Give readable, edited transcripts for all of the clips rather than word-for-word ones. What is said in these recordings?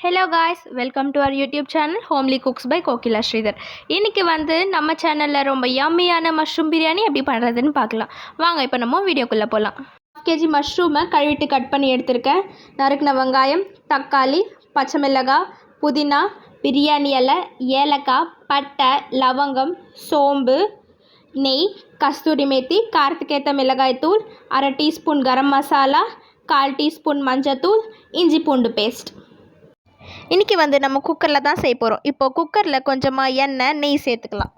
Hello guys, welcome to our YouTube channel homely cooks by Kokila Sridhar. இன்றைக்கி நம்ம சேனலில் ரொம்ப யம்மியான மஷ்ரூம் பிரியாணி எப்படி பண்ணுறதுன்னு பார்க்கலாம். வாங்க இப்போ நம்ம வீடியோக்குள்ளே போகலாம். 1/2 kg மஷ்ரூமை கழுவிட்டு கட் பண்ணி எடுத்திருக்கேன். நறுக்கின வெங்காயம், தக்காளி, பச்சை மிளகாய், புதினா, பிரியாணி இலை, ஏலக்காய், பட்டை, லவங்கம், சோம்பு, நெய், கஸ்தூரி மேத்தி, காரத்துக்கு ஏற்ற மிளகாய்த்தூள், 1/2 டீஸ்பூன் கரம் மசாலா, 1/4 டீஸ்பூன் மஞ்சத்தூள், இஞ்சி பூண்டு பேஸ்ட். இன்றைக்கி நம்ம குக்கரில் தான் செய்ய போகிறோம். இப்போது குக்கரில் கொஞ்சமாக எண்ணெய், நெய் சேர்த்துக்கலாம்.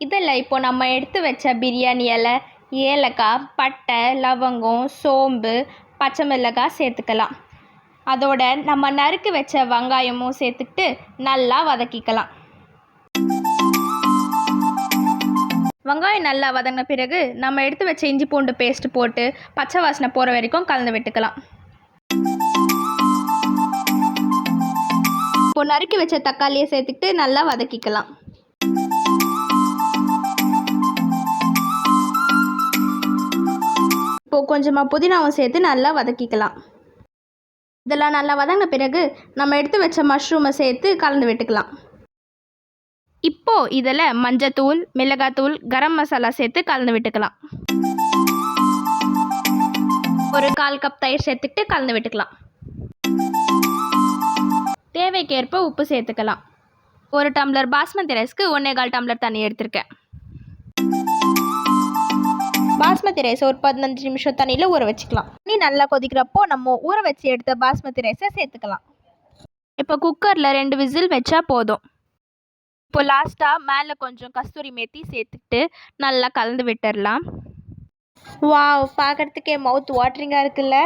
இதில் இப்போது நம்ம எடுத்து வச்ச பிரியாணி இலை, ஏலக்காய், பட்டை, லவங்கம், சோம்பு, பச்சை மிளகாய் சேர்த்துக்கலாம். அதோட நம்ம நறுக்கு வச்ச வெங்காயமும் சேர்த்துக்கிட்டு நல்லா வதக்கிக்கலாம். வெங்காயம் நல்லா வதங்கின பிறகு நம்ம எடுத்து வச்ச இஞ்சி பூண்டு பேஸ்ட் போட்டு பச்சை வாசனை போகிற வரைக்கும் கலந்து விட்டுக்கலாம். இப்போ நறுக்கி வச்ச தக்காளியை சேர்த்துக்கிட்டு நல்லா வதக்கிக்கலாம். இப்போது கொஞ்சமாக புதினாவும் சேர்த்து நல்லா வதக்கிக்கலாம். இதெல்லாம் நல்லா வதங்கின பிறகு நம்ம எடுத்து வச்ச மஷ்ரூமை சேர்த்து கலந்து விட்டுக்கலாம். இப்போது இதில் மஞ்சத்தூள், மிளகாத்தூள், கரம் மசாலா சேர்த்து கலந்து விட்டுக்கலாம். ஒரு 1/4 கப் தயிர் சேர்த்துக்கிட்டு கலந்து விட்டுக்கலாம். தேவைக்கேற்ப உப்பு சேர்த்துக்கலாம். ஒரு டம்ளர் பாஸ்மதி ரைஸ்க்கு 1/4 டம்ளர் தண்ணி எடுத்திருக்கேன். பாஸ்மதி ரைஸ் ஒரு 15 நிமிஷம் தண்ணியில் ஊற வச்சுக்கலாம். தண்ணி நல்லா கொதிக்கிறப்போ நம்ம ஊற வச்சு எடுத்த பாஸ்மதி ரைஸை சேர்த்துக்கலாம். இப்போ குக்கரில் 2 விசில் வச்சா போதும். இப்போ லாஸ்ட்டாக மேலே கொஞ்சம் கஸ்தூரி மேத்தி சேர்த்துக்கிட்டு நல்லா கலந்து விட்டுடலாம். வாவ், பார்க்குறதுக்கே மவுத் வாட்டரிங்காக இருக்குல்ல.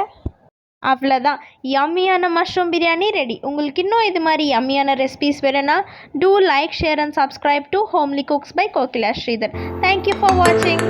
அவ்வளோதான், யம்மியான மஷ்ரூம் பிரியாணி ரெடி. உங்களுக்கு இன்னும் இது மாதிரி யம்மியான ரெசிபீஸ் வேணும்னா do like, share and subscribe to homely cooks by Kokila Sridhar. Thank you for வாட்சிங்.